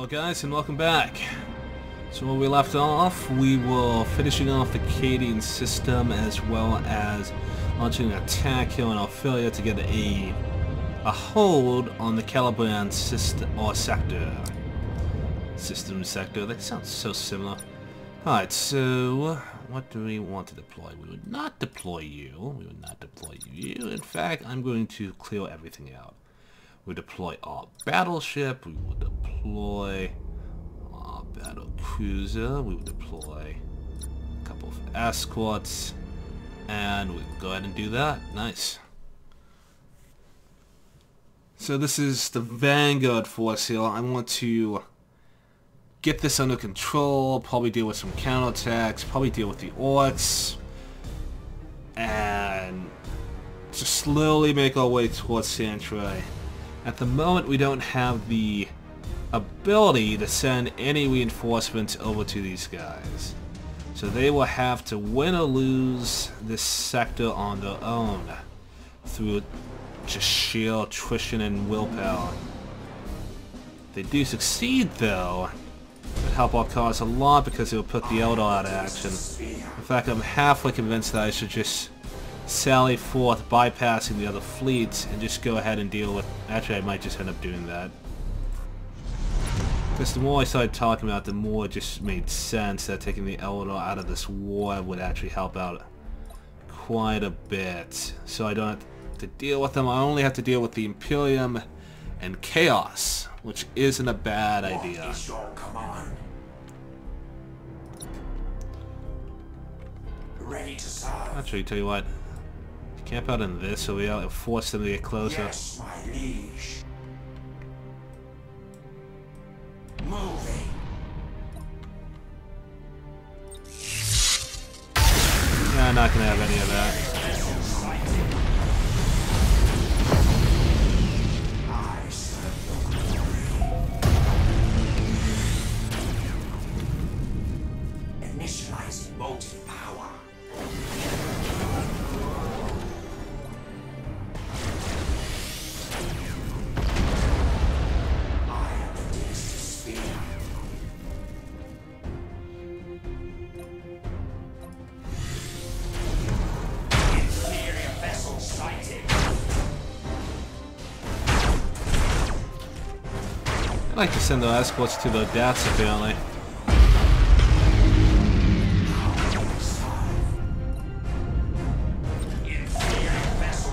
Hello guys and welcome back. So where we left off, we were finishing off the Cadian system as well as launching an attack here on Ophelia to get a hold on the Caliban system or sector. Sector, that sounds so similar. Alright, so what do we want to deploy? We would not deploy you. We would not deploy you. In fact, I'm going to clear everything out. We deploy our battleship, we will deploy our battle cruiser, we will deploy a couple of escorts, and we'll go ahead and do that. Nice. So this is the Vanguard force here. I want to get this under control, probably deal with some counterattacks, probably deal with the orcs, and just slowly make our way towards Sanctuary. At the moment, we don't have the ability to send any reinforcements over to these guys. So they will have to win or lose this sector on their own through just sheer attrition and willpower. If they do succeed, though, it would help our cause a lot because it will put the Eldar out of action. In fact, I'm halfway convinced that I should just sally forth, bypassing the other fleets, and just go ahead and deal with... Actually, I might just end up doing that. Because the more I started talking about it, the more it just made sense that taking the Eldar out of this war would actually help out quite a bit. So I don't have to deal with them. I only have to deal with the Imperium and Chaos, which isn't a bad idea. Ready to serve. Actually, tell you what. Camp out in this so we'll force them to get closer. Yes, my liege. Moving. Yeah, I'm not gonna have any of that. I serve your glory. Initializing motive power. I like to send the escorts to their deaths, apparently.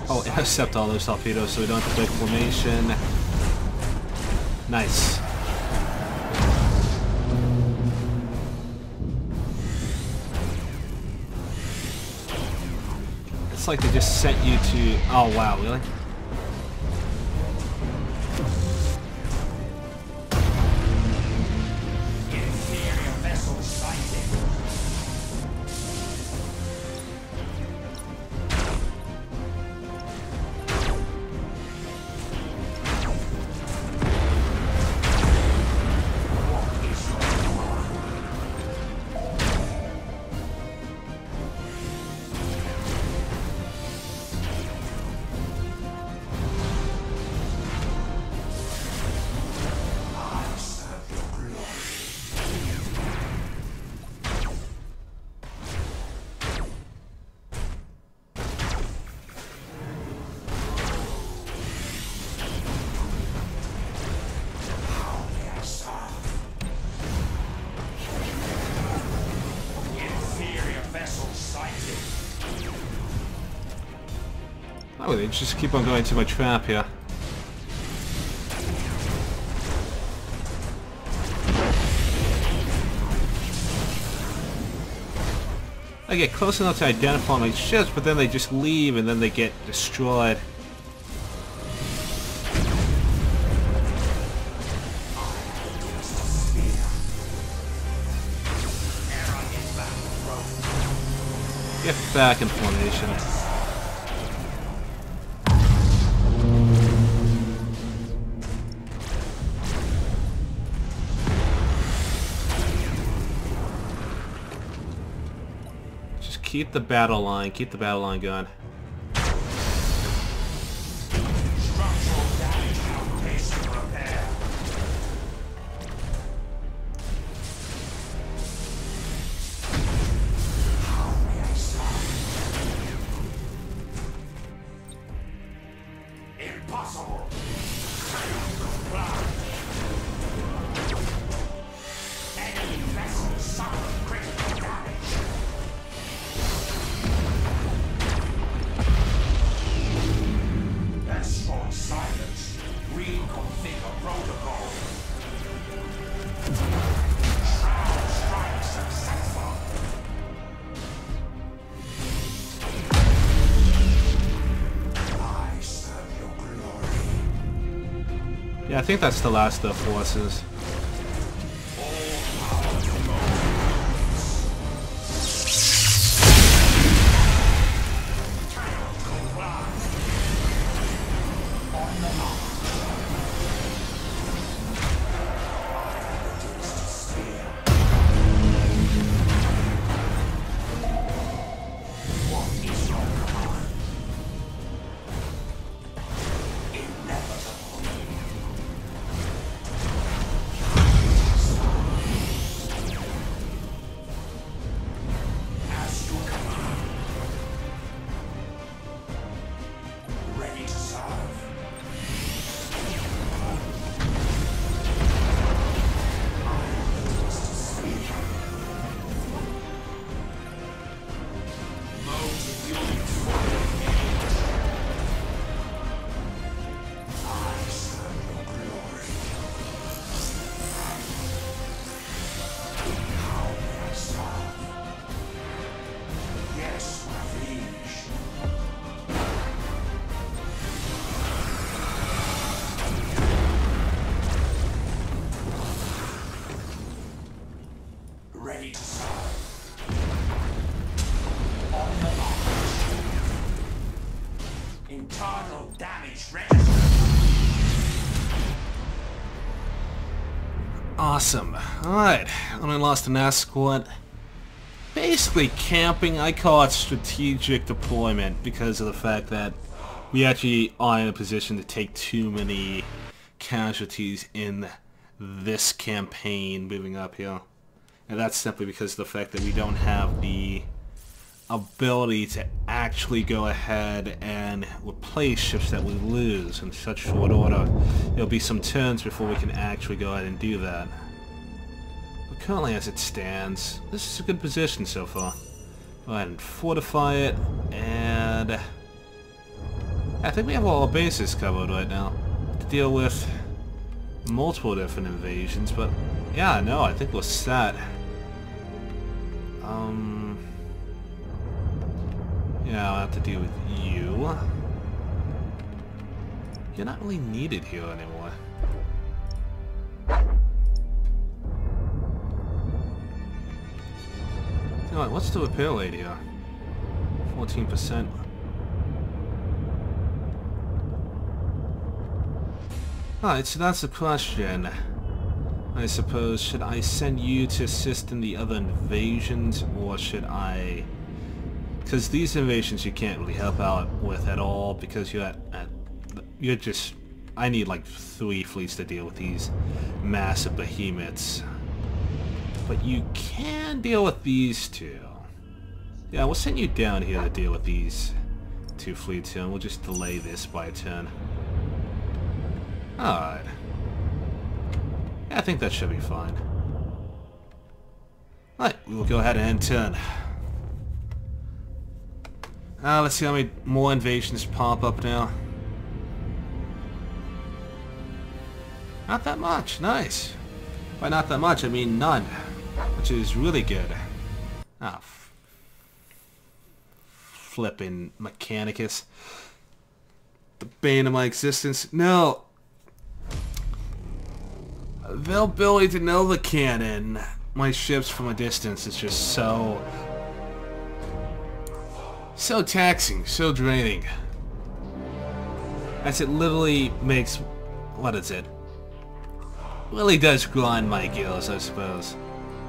Oh, intercept all those torpedoes so we don't have to break formation. Nice. It's like they just sent you to... Oh, wow, really? Oh, they just keep on going to my trap here. I get close enough to identify my ships, but then they just leave and then they get destroyed. Get back in formation. Keep the battle line going. Structural damage, outpacing repair. think that's the last of the forces. Ready to serve. On the march. Internal damage registered. Awesome. Alright, only lost an escort. Basically camping, I call it strategic deployment because of the fact that we actually are in a position to take too many casualties in this campaign moving up here. And that's simply because of the fact that we don't have the ability to actually go ahead and replace ships that we lose in such short order. There'll be some turns before we can actually go ahead and do that. But currently as it stands, this is a good position so far. Go ahead and fortify it, and I think we have all our bases covered right now to deal with multiple different invasions, but yeah, no, I think we're set. Yeah, I'll have to deal with you. You're not really needed here anymore. You know what, what's the repair rate here? 14%. Alright, so that's the question. I suppose, should I send you to assist in the other invasions, or should I... Because these invasions you can't really help out with at all, because you're you're just... I need like 3 fleets to deal with these massive behemoths. But you can deal with these 2. Yeah, we'll send you down here to deal with these 2 fleets here, and we'll just delay this by a turn. Alright. Yeah, I think that should be fine. Alright, we will go ahead and end turn. Let's see how many more invasions pop up now. Not that much, nice. By not that much, I mean none. Which is really good. Ah, flipping Mechanicus. The bane of my existence. No! The ability to know the cannon. My ships from a distance is just so taxing, so draining. As it literally makes, what is it? Really does grind my gears, I suppose.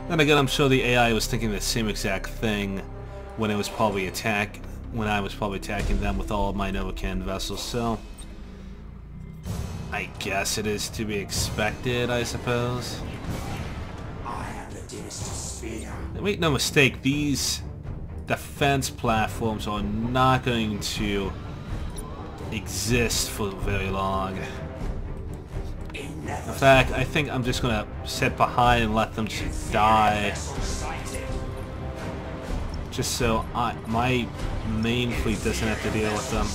Then again, I'm sure the AI was thinking the same exact thing when I was probably attacking them with all of my Nova Cannon vessels, so I guess it is to be expected, I suppose. I am the dimmest sphere. And make no mistake, these defense platforms are not going to exist for very long. In fact, I think I'm just gonna sit behind and let them die. Just so my main fleet doesn't have to deal with them.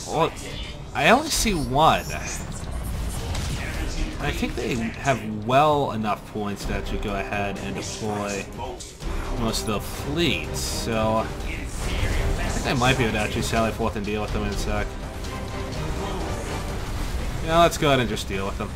Well, I only see one. I think they have well enough points to actually go ahead and deploy most of the fleets, so I think I might be able to actually sally forth and deal with them in a sec. Yeah, let's go ahead and just deal with them.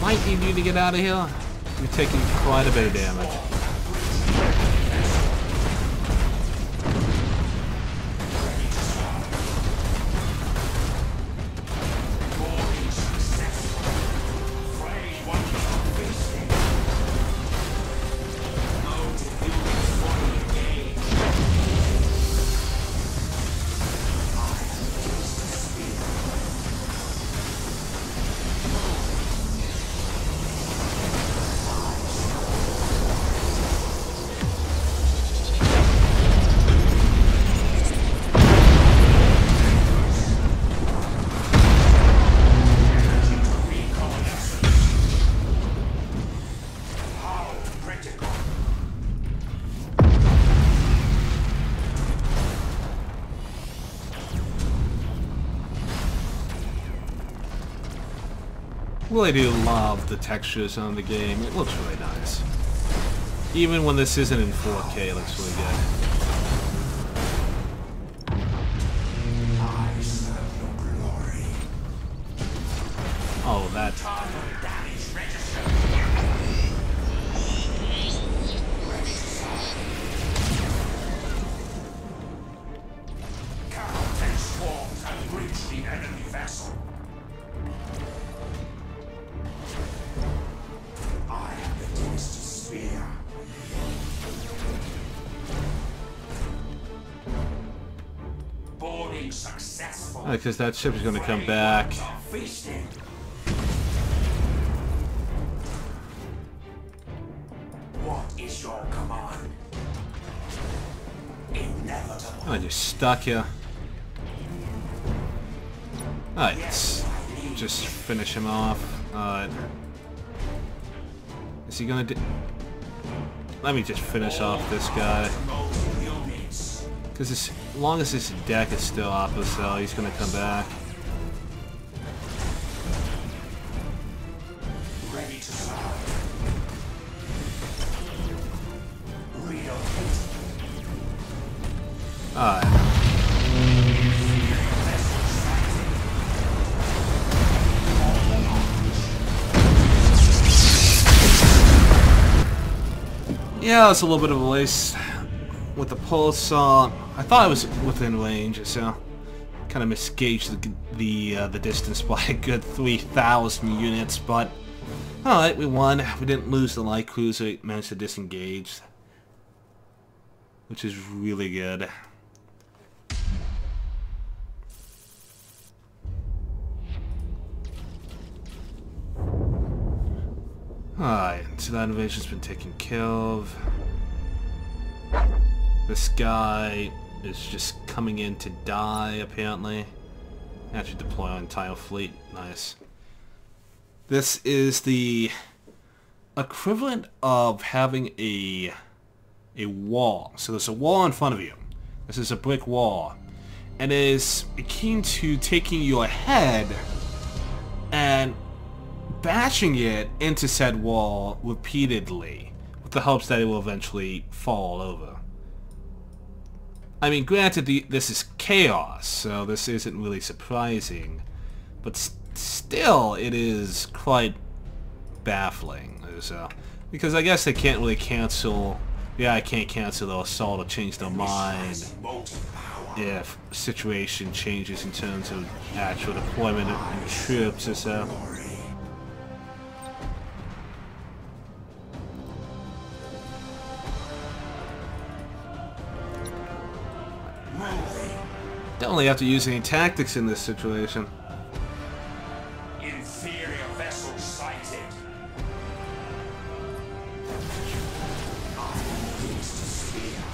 Might need you to get out of here. You're taking quite a bit of damage. Really do love the textures on the game. It looks really nice. Even when this isn't in 4K, it looks really good. Oh, that... Because that ship is going to come back. What is your command? Inevitable. Oh, you're stuck here. Alright, let's just finish him off. Is he gonna do... Let me just finish off this guy. Because as long as his deck is still opposite, he's gonna come back. Ready to serve. Alright. Yeah, it's a little bit of a waste with the pulse. I thought I was within range, so kind of misgauged the distance by a good 3,000 units. But all right, we won. We didn't lose the light cruiser. We managed to disengage, which is really good. Alright, so that invasion's been taken care of. This guy is just coming in to die, apparently. Actually deploy our entire fleet. Nice. This is the equivalent of having a wall. So there's a wall in front of you. This is a brick wall. And it is akin to taking your head and bashing it into said wall repeatedly, with the hopes that it will eventually fall over. I mean, granted, this is chaos, so this isn't really surprising, but still, it is quite baffling. Because I guess they can't really cancel... Yeah, I can't cancel the assault or change their mind if situation changes in terms of actual deployment and troops or so. Don't really have to use any tactics in this situation. Inferior vessel sighted. I release the sphere.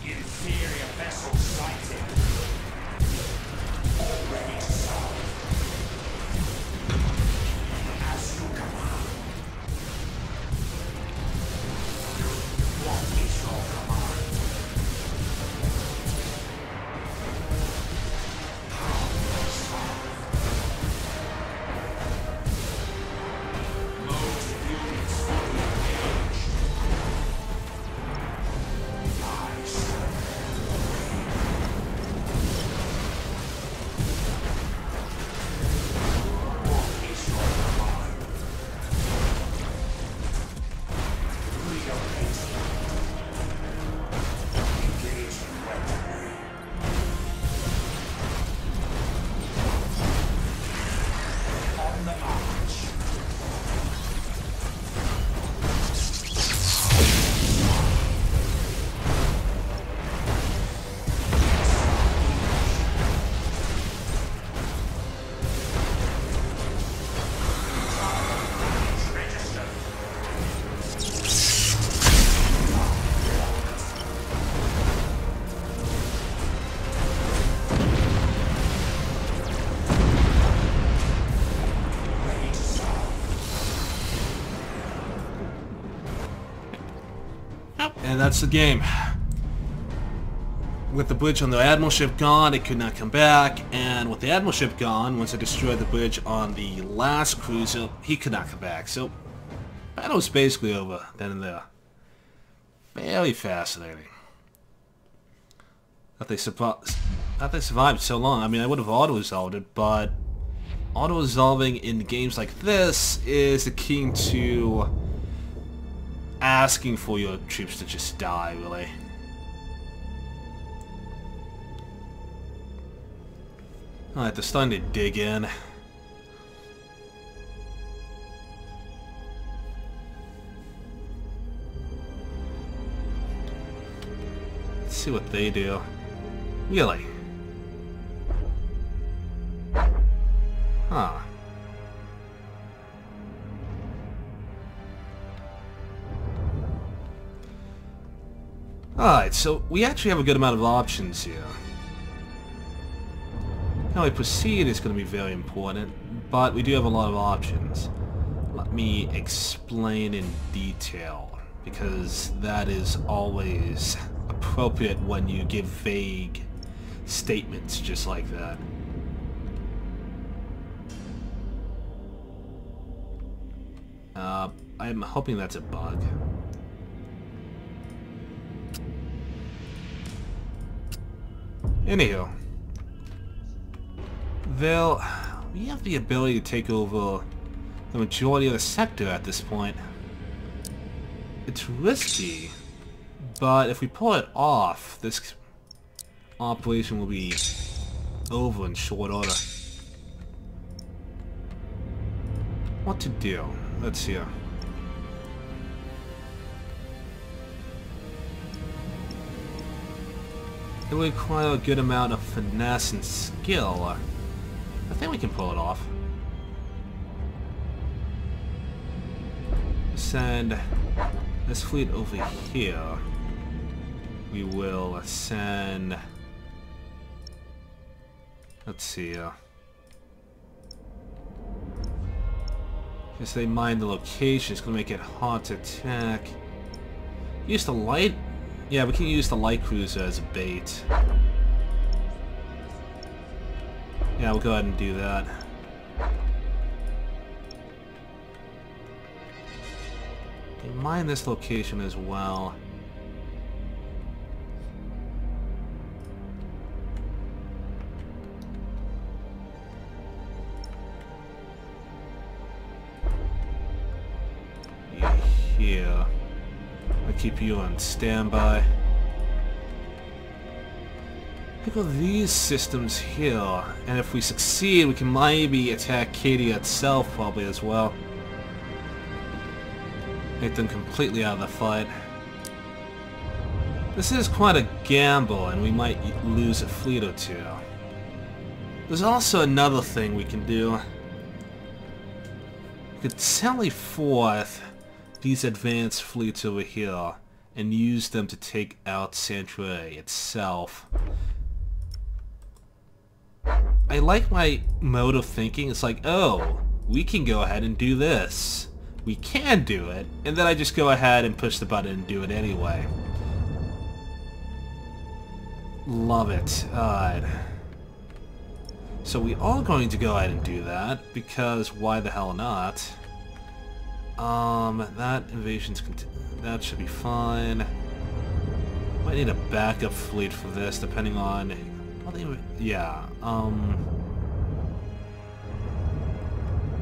Inferior vessel sighted. All ready to serve. As you command. What is your command? And that's the game. With the bridge on the Admiral ship gone, it could not come back, and with the Admiral ship gone, once I destroyed the bridge on the last cruiser, he could not come back. So, battle was basically over then and there. Very fascinating. That they survived so long. I mean, I would have auto-resolved it, but auto-resolving in games like this is akin to asking for your troops to just die, really. Alright, they're starting to dig in. Let's see what they do. Really? Huh. Alright, so we actually have a good amount of options here. How we proceed is going to be very important, but we do have a lot of options. Let me explain in detail, because that is always appropriate when you give vague statements just like that. I'm hoping that's a bug. Anywho, we have the ability to take over the majority of the sector at this point. It's risky, but if we pull it off, this operation will be over in short order. What to do? Let's see. It will require a good amount of finesse and skill. I think we can pull it off. Send this fleet over here. We will send... Let's see. Because they mine the location, it's going to make it hard to attack. Use the light... Yeah, we can use the light cruiser as a bait. Yeah, we'll go ahead and do that. They mine this location as well. Here. I'll keep you on standby. Pick up these systems here, and if we succeed, we can maybe attack Cadia itself probably as well. Make them completely out of the fight. This is quite a gamble, and we might lose a fleet or two. There's also another thing we can do. We could sally forth these advanced fleets over here and use them to take out Sanctuary itself. I like my mode of thinking. It's like, oh, we can go ahead and do this. We can do it, and then I just go ahead and push the button and do it anyway. Love it. Alright. So we are going to go ahead and do that, because why the hell not? That invasion's that should be fine. Might need a backup fleet for this, depending on... yeah,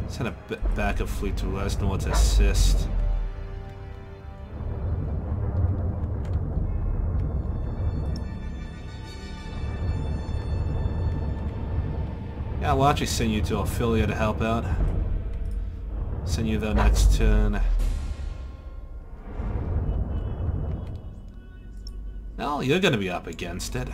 send a backup fleet to Resnor to assist. Yeah, we'll actually send you to Ophelia to help out. Send you there next turn. Well, you're gonna be up against it.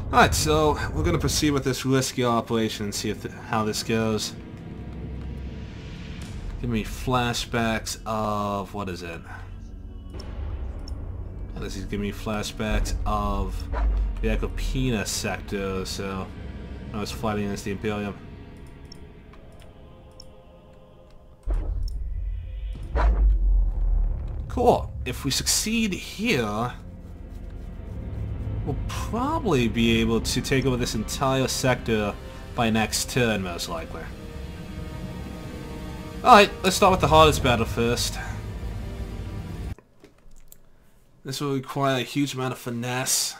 Alright, so we're gonna proceed with this risky operation and see how this goes. Give me flashbacks of... what is it? This is giving me flashbacks of the Ecopina sector, so when I was fighting against the Imperium. Cool. If we succeed here, we'll probably be able to take over this entire sector by next turn, most likely. Alright, let's start with the hardest battle first. This will require a huge amount of finesse,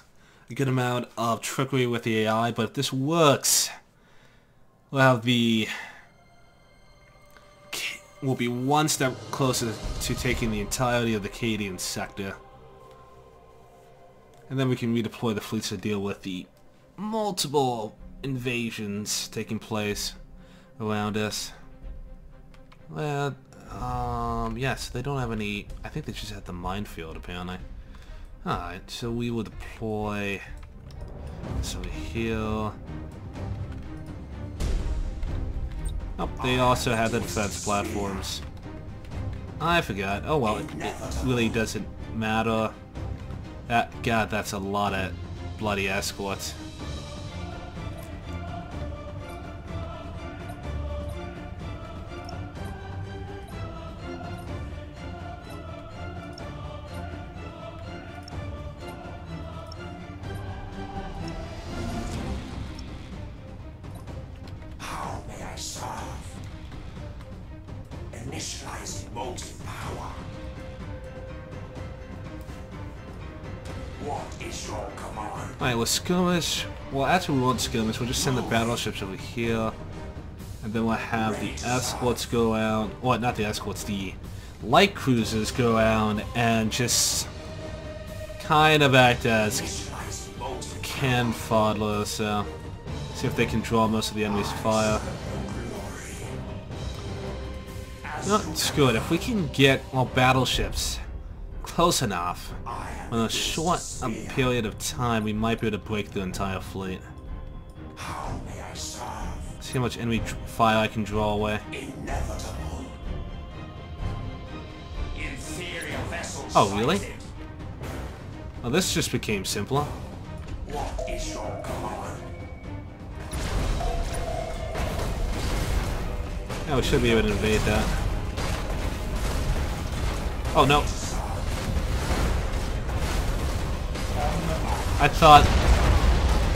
a good amount of trickery with the AI, but if this works, we'll be one step closer to taking the entirety of the Cadian sector. And then we can redeploy the fleets to deal with the multiple invasions taking place around us. Well, yes, they don't have any... I think they just had the minefield, apparently. Alright, so we will deploy this over here. Oh, they also have the defense platforms. I forgot. Oh well, it really doesn't matter. God, that's a lot of bloody escorts. Initializing molten power. What is your command? Alright, we'll skirmish. Well, actually we won't skirmish, we'll just send the battleships over here. And then we'll have the escorts go out. Or not the escorts, the light cruisers go out and just kind of act as cannon fodder, so see if they can draw most of the enemy's fire. No, screw it. If we can get, well, battleships close enough, in a short period of time, we might be able to break the entire fleet. See how much enemy fire I can draw away. Oh, really? Oh, this just became simpler. What is your command? Yeah, we should be able to invade that. Oh no. I thought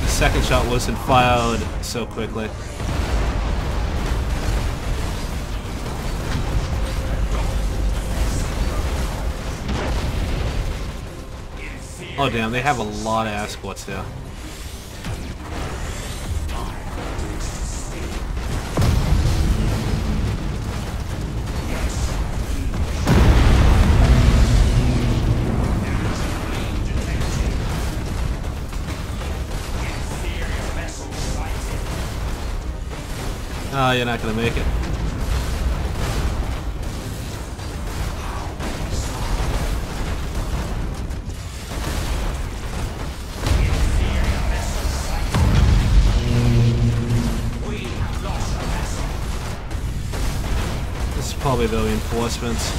the second shot wasn't fired so quickly. Oh damn, they have a lot of escorts there. Oh, you're not gonna make it. Probably the reinforcements.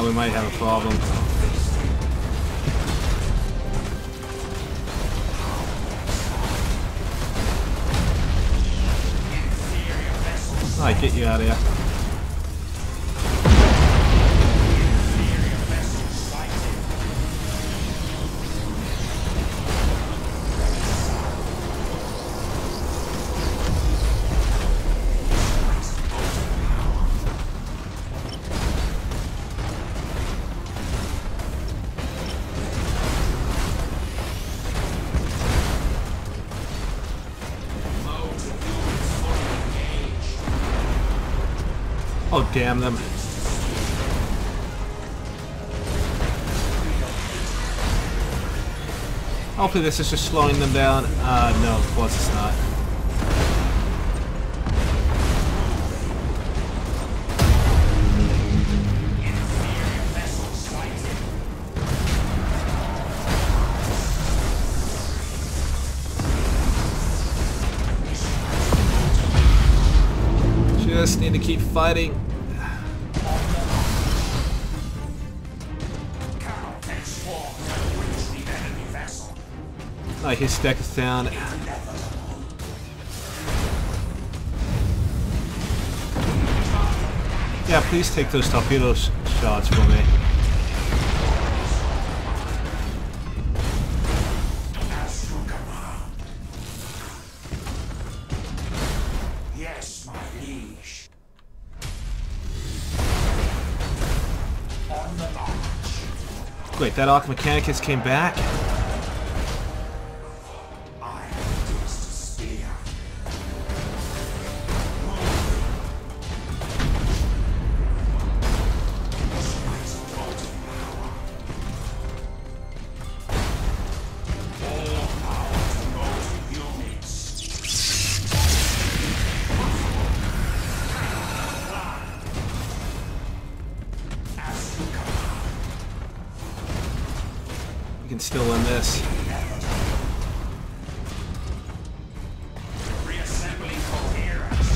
We might have a problem. Alright, get you out of here. Oh, damn them. Hopefully this is just slowing them down. No, of course it's not. Just need to keep fighting. Alright, his deck is down. Yeah, please take those torpedo shots for me. Yes, my liege. Wait, that Arc Mechanicus came back? We can still win this. Reassembling coherence.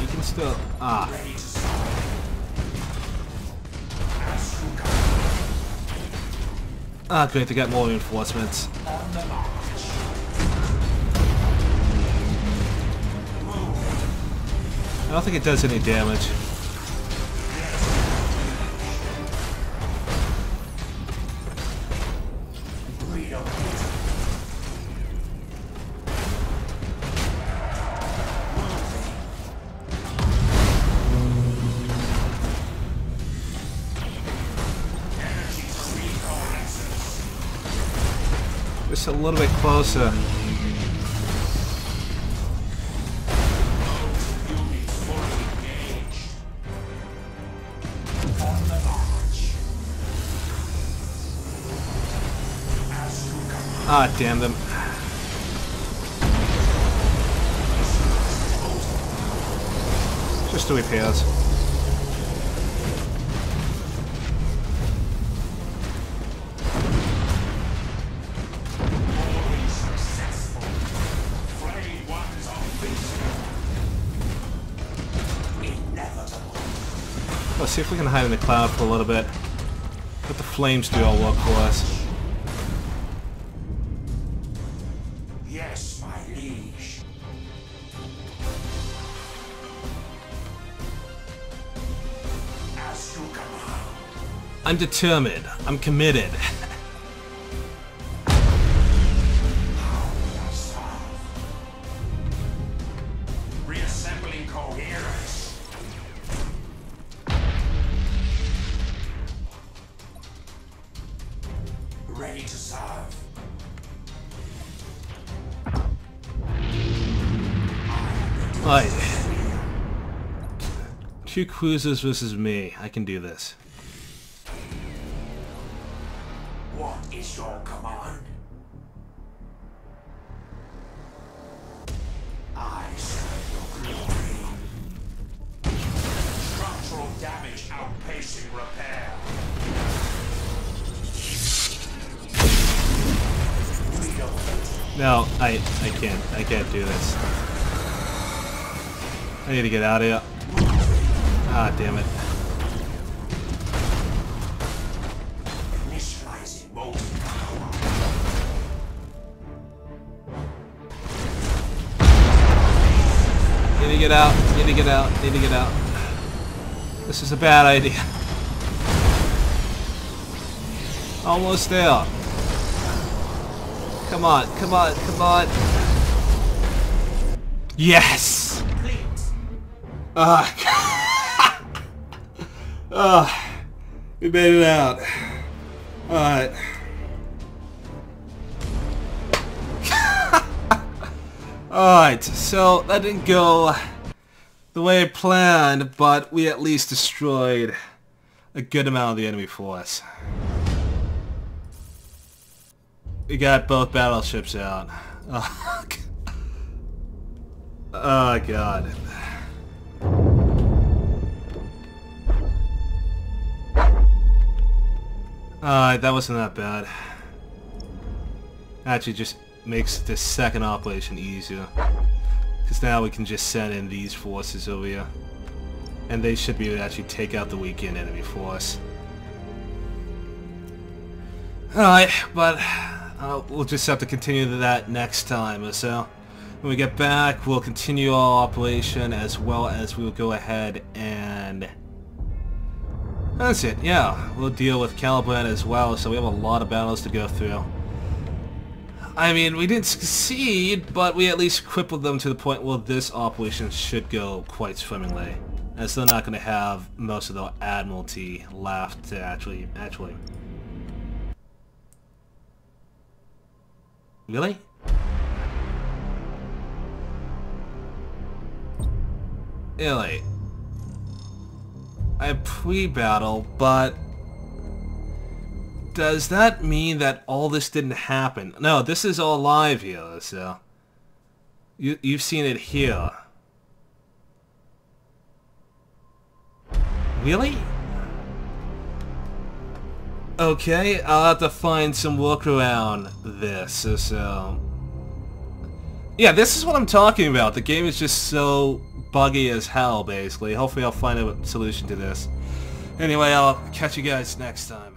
You can still... Ah, great, they got more reinforcements. I don't think it does any damage. Just a little bit closer. Ah, damn them. Just the repairs. Let's see if we can hide in the cloud for a little bit. Let the flames do all work for us. Yes, my liege. As you command. I'm determined. I'm committed. Reassembling coherence. Ready to serve. Right. 2 cruisers versus me. I can do this. What is your command? I serve your glory. Structural damage outpacing repair. No, I can't do this. I need to get out of here. Ah, damn it. Initializing molten power. Need to get out, need to get out, need to get out. This is a bad idea. Almost there. Come on, come on, come on. Yes! We made it out. Alright. Alright, so that didn't go the way I planned, but we at least destroyed a good amount of the enemy force. We got both battleships out. Oh, oh god. Alright, that wasn't that bad. Actually just makes this second operation easier. Because now we can just send in these forces over here. And they should be able to actually take out the weakened enemy force. Alright, but we'll just have to continue that next time or so. When we get back, we'll continue our operation as well as we'll go ahead and... That's it, yeah. We'll deal with Caliban as well, so we have a lot of battles to go through. I mean, we didn't succeed, but we at least crippled them to the point where this operation should go quite swimmingly. As they're not going to have most of the Admiralty left to actually... Really? Really? I have pre-battle, but... Does that mean that all this didn't happen? No, this is all live here, so... You've seen it here. Really? Okay, I'll have to find some workaround this, so... Yeah, this is what I'm talking about. The game is just so buggy as hell, basically. Hopefully I'll find a solution to this. Anyway, I'll catch you guys next time.